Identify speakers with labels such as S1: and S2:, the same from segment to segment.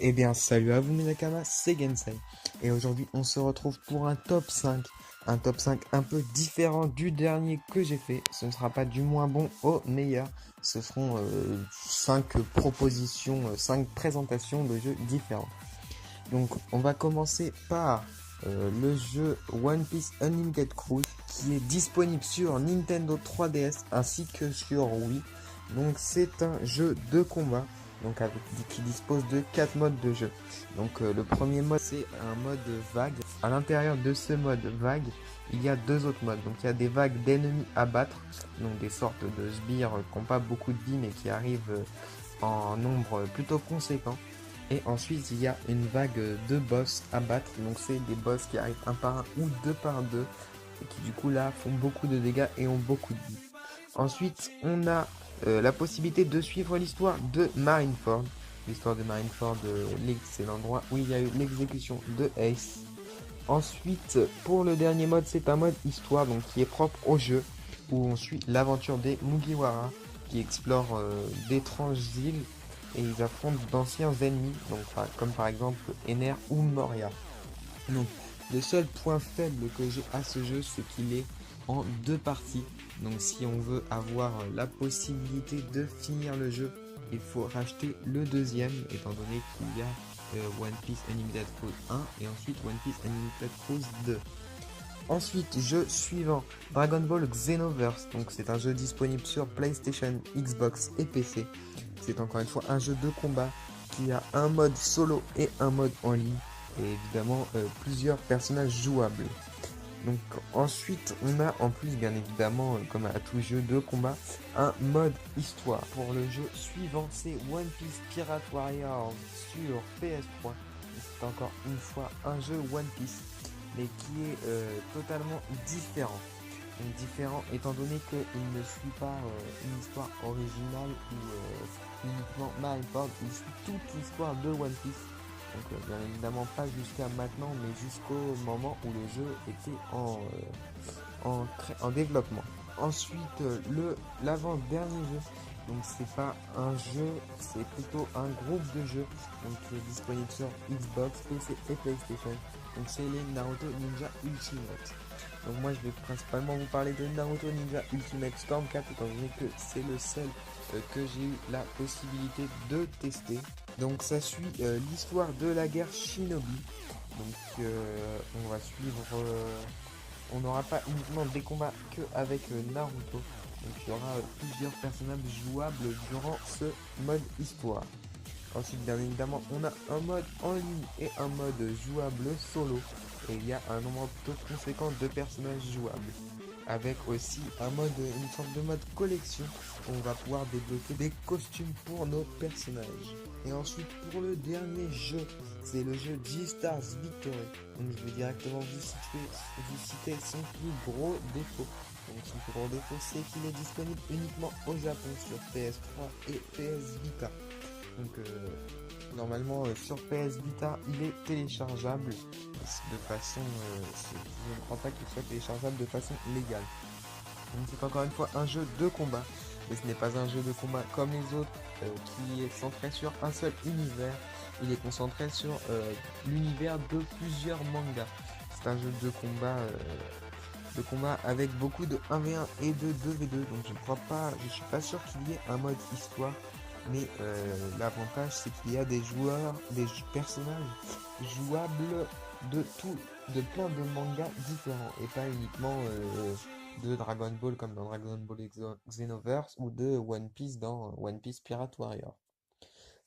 S1: Eh bien, salut à vous mes nakamas, c'est Gensai. Et aujourd'hui, on se retrouve pour un top 5. Un top 5 un peu différent du dernier que j'ai fait. Ce ne sera pas du moins bon au meilleur. Ce seront 5 propositions, 5 présentations de jeux différents. Donc, on va commencer par le jeu One Piece Unlimited Cruise qui est disponible sur Nintendo 3DS ainsi que sur Wii. Donc, c'est un jeu de combat. Donc qui dispose de 4 modes de jeu. Donc le premier mode c'est un mode vague. À l'intérieur de ce mode vague, il y a 2 autres modes. Donc il y a des vagues d'ennemis à battre, donc des sortes de sbires qui n'ont pas beaucoup de vie mais qui arrivent en nombre plutôt conséquent. Et ensuite il y a une vague de boss à battre. Donc c'est des boss qui arrivent un par un ou deux par deux et qui du coup là font beaucoup de dégâts et ont beaucoup de vie. Ensuite on a la possibilité de suivre l'histoire de Marineford. L'histoire de Marineford, c'est l'endroit où il y a eu l'exécution de Ace. Ensuite, pour le dernier mode, c'est un mode histoire, donc qui est propre au jeu, où on suit l'aventure des Mugiwara, qui explorent d'étranges îles, et ils affrontent d'anciens ennemis, donc comme par exemple Ener ou Moria. Donc, le seul point faible que j'ai à ce jeu, c'est qu'il est en 2 parties. Donc si on veut avoir la possibilité de finir le jeu, il faut racheter le deuxième, étant donné qu'il y a One Piece Unlimited Cruise 1 et ensuite One Piece Unlimited Cruise 2. Ensuite, jeu suivant, Dragon Ball Xenoverse. Donc c'est un jeu disponible sur PlayStation, Xbox et PC. C'est encore une fois un jeu de combat qui a un mode solo et un mode en ligne. Et évidemment plusieurs personnages jouables. Donc ensuite on a en plus bien évidemment comme à tout jeu de combat un mode histoire. Pour le jeu suivant c'est One Piece Pirate Warriors sur PS3. C'est encore une fois un jeu One Piece mais qui est totalement différent. Donc différent étant donné qu'il ne suit pas une histoire originale ou uniquement Marineford, il suit toute l'histoire de One Piece. Donc bien évidemment pas jusqu'à maintenant mais jusqu'au moment où le jeu était en développement. Ensuite l'avant-dernier jeu, donc c'est pas un jeu, c'est plutôt un groupe de jeux donc, qui est disponible sur Xbox, PC et PlayStation. Donc c'est les Naruto Ninja Ultimate. Donc moi je vais principalement vous parler de Naruto Ninja Ultimate Storm 4 étant donné que c'est le seul que j'ai eu la possibilité de tester. Donc ça suit l'histoire de la guerre Shinobi. Donc on va suivre, on n'aura pas uniquement des combats que avec Naruto. Donc il y aura plusieurs personnages jouables durant ce mode histoire. Ensuite bien évidemment on a un mode en ligne et un mode jouable solo. Et il y a un nombre plutôt conséquent de personnages jouables. Avec aussi une sorte de mode collection où on va pouvoir débloquer des costumes pour nos personnages. Et ensuite pour le dernier jeu, c'est le jeu G-Stars Victory. Donc je vais directement vous citer son plus gros défaut. Donc son plus gros défaut c'est qu'il est disponible uniquement au Japon sur PS3 et PS Vita. Donc normalement sur PS Vita il est téléchargeable de façon, je ne crois pas qu'il soit téléchargeable de façon légale. Donc c'est encore une fois un jeu de combat, mais ce n'est pas un jeu de combat comme les autres qui est centré sur un seul univers. Il est concentré sur l'univers de plusieurs mangas. C'est un jeu de combat avec beaucoup de 1v1 et de 2v2. Donc je suis pas sûr qu'il y ait un mode histoire. Mais l'avantage c'est qu'il y a des personnages jouables de plein de mangas différents et pas uniquement de Dragon Ball comme dans Dragon Ball Xenoverse ou de One Piece dans One Piece Pirate Warrior.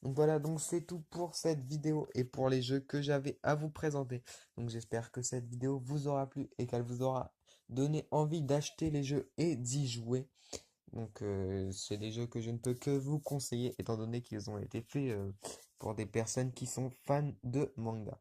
S1: Donc voilà, donc c'est tout pour cette vidéo et pour les jeux que j'avais à vous présenter. Donc j'espère que cette vidéo vous aura plu et qu'elle vous aura donné envie d'acheter les jeux et d'y jouer. Donc c'est des jeux que je ne peux que vous conseiller étant donné qu'ils ont été faits pour des personnes qui sont fans de manga.